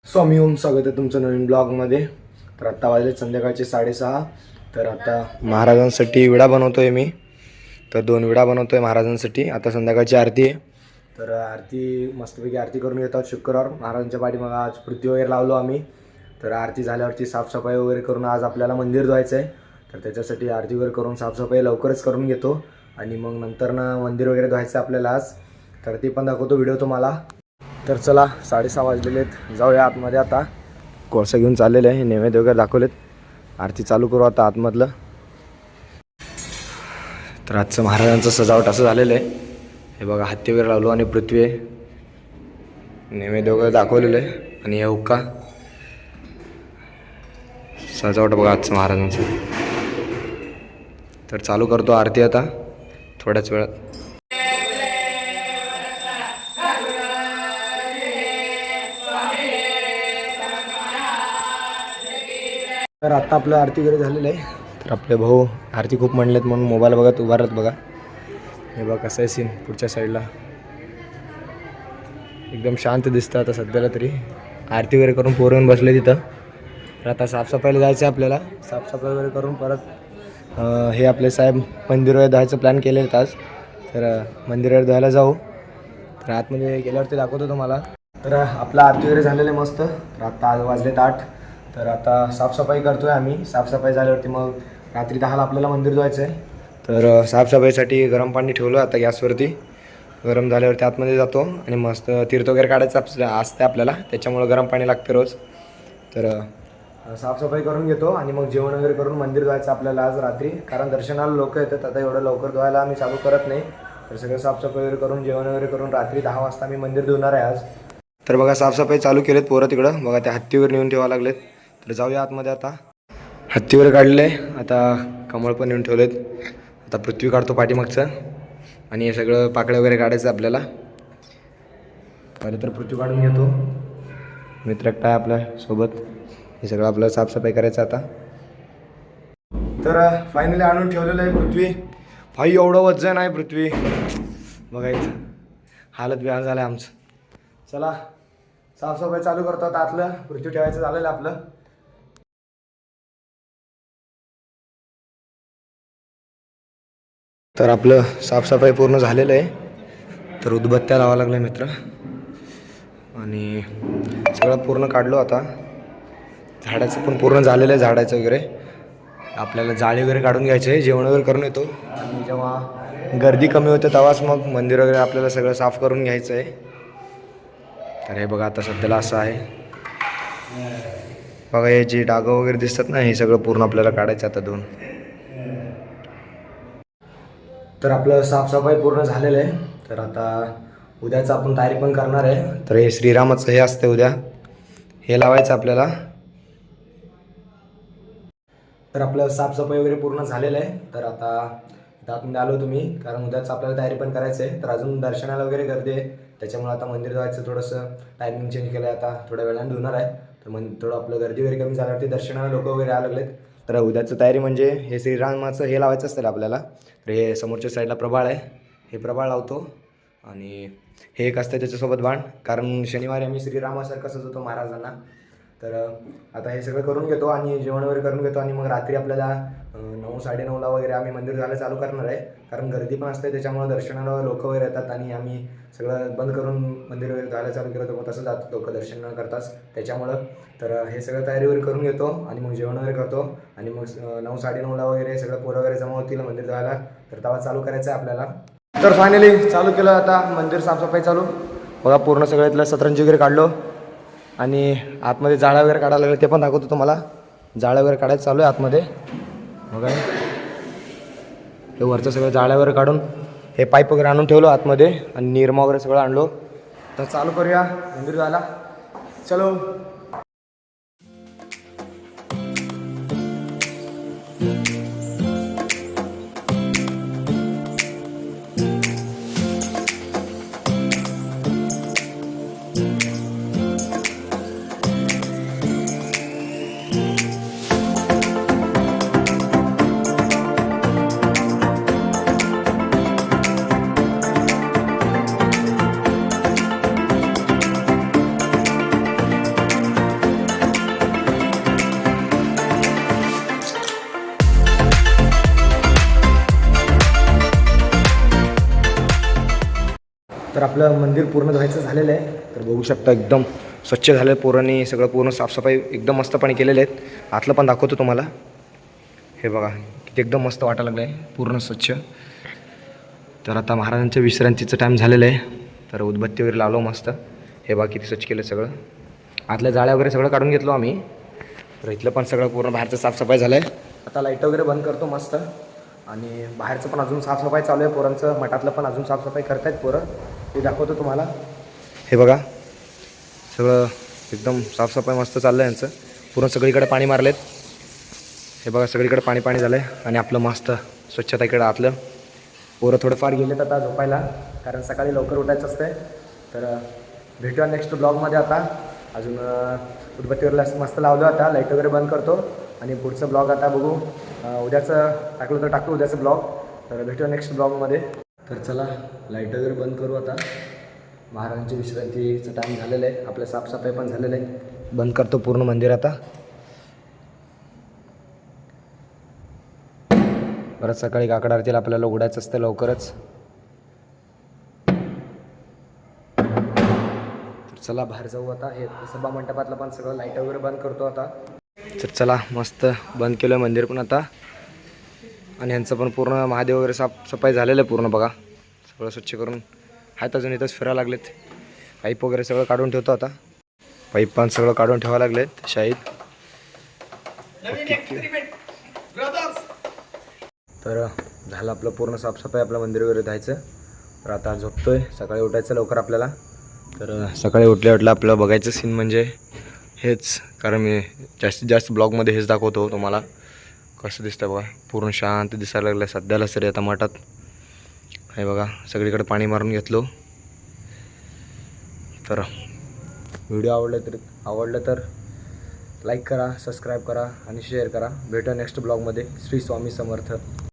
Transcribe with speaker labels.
Speaker 1: स्वामी ओम, स्वागत आहे तुमचं नवीन ब्लॉगमध्ये. तर आत्ता वाजले संध्याकाळचे 6:30. तर आता महाराजांसाठी विडा बनवतो आहे मी. तर 2 विडा बनवतो आहे महाराजांसाठी. आता संध्याकाळची आरती आहे. तर आरती मस्तपैकी आरती करून घेतात. शुक्रवार महाराजांच्या पाठीमागं आज पृथ्वी वगैरे लावलो आम्ही. तर आरती झाल्यावरती साफसफाई वगैरे करून आज आपल्याला मंदिर धुवायचं आहे. तर त्याच्यासाठी आरती वगैरे करून साफसफाई लवकरच करून घेतो आणि मग नंतर मंदिर वगैरे धुवायचं आपल्याला आज. तर ते पण दाखवतो व्हिडिओ तुम्हाला. तर चला 6:30 वाजलेले आहेत, जाऊया आतमध्ये. आता कोळसा घेऊन चाललेलं आहे, नैवेद्य वगैरे दाखवलेत. आरती चालू करू आता आतमधलं. तर आजचं महाराजांचं सजावट असं झालेलं आहे. हे बघा, हत्ती वगैरे लावलो आणि पृथ्वी आहे, नैवेद्य वगैरे दाखवलेलं आहे आणि हे हुक्का. सजावट बघा आजचं महाराजांचं. तर चालू करतो आरती आता थोड्याच वेळात. तर आत्ता आपलं आरती वगैरे झालेलं आहे. तर आपले भाऊ आरती खूप म्हणलेत म्हणून मोबाईल बघत उभारत बघा. हे बघा कसं आहे सीन पुढच्या साईडला, एकदम शांत दिसतं आता सध्याला तरी. आरती वगैरे करून पोरं येऊन बसले तिथं. तर आता साफसफाईला जायचं आहे आपल्याला. साफसफाई वगैरे करून परत हे आपले साहेब मंदिर वगैरे धुवायचं प्लॅन केले आहेत आज. तर मंदिर वगैरे धुवायला जाऊ. तर आतमध्ये गेल्यावरती दाखवतो तुम्हाला. तर आपलं आरती वगैरे झालेलं आहे मस्त. तर आत्ता वाजलेत 8. तर आता साफसफाई करतो आहे आम्ही. साफसफाई झाल्यावरती मग रात्री 10ला आपल्याला मंदिर धुवायचं आहे. तर साफसफाईसाठी गरम पाणी ठेवलं आता गॅसवरती. गरम झाल्यावरती आतमध्ये जातो आणि मस्त तीर्थ वगैरे काढायचं असते आपल्याला, त्याच्यामुळं गरम पाणी लागते रोज. तर साफसफाई करून घेतो आणि मग जेवण वगैरे करून मंदिर धुवायचं आपल्याला आज रात्री. कारण दर्शनाला लोक येतात, आता एवढं लवकर धुवायला आम्ही चालू करत नाही. तर सगळं साफसफाई वगैरे करून जेवण वगैरे करून रात्री 10 वाजता मी मंदिर धुणार आहे आज. तर बघा साफसफाई चालू केलेत पोरं तिकडं. बघा त्या हत्तीवर नेऊन ठेवावं लागलेत. तर जाऊया आतमध्ये आता. हत्तीवर काढले, आता कमळ पण नेऊन ठेवलेत. आता पृथ्वी काढतो पाठीमागचं आणि हे सगळं पाकळं वगैरे काढायचं आपल्याला. पहिले तर पृथ्वी काढून घेतो. मित्र एकटा आहे आपल्या सोबत. हे सगळं आपल्याला साफसफाई करायचं आता. तर फायनली आणून ठेवलेलं आहे पृथ्वी. भाई एवढं वजन आहे पृथ्वी, बघायचं हालत बेहाल झालं आहे आमचं. चला साफसफाई चालू करतो आता. आतलं पृथ्वी ठेवायचं झालेलं आपलं. तर आपलं साफसफाई पूर्ण झालेलं आहे. तर उदबत्त्या लावावं लागलं मित्र आणि सगळं पूर्ण काढलो आता. झाडाचं पण पूर्ण झालेलं आहे. झाडाचं वगैरे आपल्याला जाळी वगैरे काढून घ्यायचे आहे. जेवण वगैरे करून येतो आणि जेव्हा गर्दी कमी होते तेव्हाच मग मंदिर वगैरे आपल्याला सगळं साफ करून घ्यायचं आहे. तर हे बघा आता सध्याला असं आहे. बघा हे जे डागं वगैरे दिसतात ना, हे सगळं पूर्ण आपल्याला काढायचं आता 2. तर आपलं साफसफाई पूर्ण झालेलं आहे. तर आता उद्याचं आपण तयारी पण करणार आहे. तर हे श्रीरामाचं हे असते उद्या, हे लावायचं आपल्याला. तर आपलं साफसफाई वगैरे पूर्ण झालेलं आहे. तर आता आतमध्ये आलो तुम्ही, कारण उद्याचं आपल्याला तयारी पण करायचं आहे. तर अजून दर्शनाला वगैरे गर्दी आहे, त्याच्यामुळे आता मंदिर धुवायचं थोडंसं टायमिंग चेंज केलं आहे. आता थोड्या वेळाने धुणार आहे. तर थोडं आपलं गर्दी वगैरे कमी झाल्यावरती दर्शनाला लोक वगैरे आले लागलेत. तर उद्याचं तयारी म्हणजे हे श्रीरामाचं हे लावायचं असतं आपल्याला. तर हे समोरच्या साईडला प्रभाळ आहे, हे प्रभाळ लावतो आणि हे एक असतं त्याच्यासोबत बाण. कारण शनिवारी आम्ही श्रीरामासारखं सजवतो महाराजांना. तर आता हे सगळं करून घेतो आणि जेवण वगैरे करून घेतो आणि मग रात्री आपल्याला 9-9:30ला वगैरे आम्ही मंदिर धुवायला चालू करणार आहे. कारण गर्दी पण असते, त्याच्यामुळे दर्शनाला लोक वगैरे येतात आणि आम्ही सगळं बंद करून मंदिर वगैरे धुवायला चालू केलं. तर मग तसं जातात लोक दर्शन न करताच, त्याच्यामुळं. तर हे सगळं तयारी वगैरे करून घेतो आणि मग जेवण वगैरे करतो आणि मग 9-9:30ला वगैरे सगळं पोरं वगैरे जमा होतील मंदिर धुवायला. तर तेव्हा चालू करायचं आहे आपल्याला. तर फायनली चालू केलं आता मंदिर साफसफाई चालू. बघा पूर्ण सगळं इथलं सतरंजी वगैरे काढलो आणि आतमध्ये जाळ्या वगैरे काढायला लागले, ते पण दाखवतो तुम्हाला. जाळ्या वगैरे काढायचं चालू आहे आतमध्ये. बघा हे वरचं सगळं जाळ्या वगैरे काढून हे पाईप वगैरे आणून ठेवलो आतमध्ये आणि निरमा वगैरे सगळं आणलो. तर चालू करूया मंदिर जायला. चलो. तर आपलं मंदिर पूर्ण धुवायचं झालेलं आहे. तर बघू शकता एकदम स्वच्छ झालं आहे. पोरांनी सगळं पूर्ण साफसफाई एकदम मस्तपणे केलेले आहेत. आतलं पण दाखवतो तुम्हाला. हे बघा किती एकदम मस्त वाटायला लागलं आहे, पूर्ण स्वच्छ. तर आता महाराजांच्या विश्रांतीचं टाईम झालेलं आहे. तर उदबत्ती वगैरे लावलो मस्त. हे बघा किती स्वच्छ केलं सगळं. आतल्या जाळ्या वगैरे सगळं काढून घेतलो आम्ही. तर इथलं पण सगळं पूर्ण बाहेरचं साफसफाई झालं आहे. आता लाईट वगैरे बंद करतो मस्त. आणि बाहेरचं पण अजून साफसफाई चालू आहे. पोरांचं मठातलं पण अजून साफसफाई करतायत पोरं. ते दाखवतो तुम्हाला. हे बघा सगळं एकदम साफसफाई मस्त चाललं आहे यांचं. पूर्ण सगळीकडे पाणी मारलेत. हे बघा सगळीकडे पाणी पाणी झालं आहे. आणि आपलं मस्त स्वच्छता इकडं आतलं. पोरं थोडंफार गेलेत आता झोपायला, कारण सकाळी लवकर उठायचं असतं. तर भेटूया नेक्स्ट ब्लॉगमध्ये. आता अजून उदबत्तीवरला मस्त लावलं. आता लाईट वगैरे बंद करतो आणि पुढचं ब्लॉग आता बघू. उद्याचं टाकलं तर टाकू उद्याचं ब्लॉग. तर भेटूया नेक्स्ट ब्लॉगमध्ये. तर चला लाईट वगैरे बंद करू आता. महाराजांची विश्रांतीचं टाईम झालेलं आहे. आपलं साफसफाई पण झालेलं आहे. बंद करतो पूर्ण मंदिर आता. परत सकाळी काकड आरतीला आपल्याला उघडायचं असतं लवकरच. तर चला बाहेर जाऊ आता. हे सभा मंडपातलं पण सगळं लाईट वगैरे बंद करतो आता. तर चला मस्त बंद केलं मंदिर पण आता. आणि यांचं पण पूर्ण महादेव वगैरे साफसफाई झालेलं आहे पूर्ण. बघा सगळं स्वच्छ करून आहेत. अजून इथंच फिरायला लागलेत. पाईप वगैरे सगळं काढून ठेवतो आता. पाईप पण सगळं काढून ठेवायला लागलेत शाहीद. तर झालं आपलं पूर्ण साफसफाई. आपलं मंदिर वगैरे जायचं. तर आता झोपतोय. सकाळी उठायचं लवकर आपल्याला. तर सकाळी उठल्या आपलं बघायचं सीन म्हणजे हेच, कारण मी जास्तीत जास्त ब्लॉगमध्ये हेच दाखवतो तुम्हाला. कसं दिसतं बघा, पूर्ण शांत दिसायला लागलं सध्याला सरी आता मठात. हे बघा सगळीकडे पाणी मारून घेतलो. तर व्हिडिओ आवडलं तर लाईक करा, सबस्क्राईब करा आणि शेअर करा. भेटूया नेक्स्ट ब्लॉगमध्ये. श्री स्वामी समर्थ.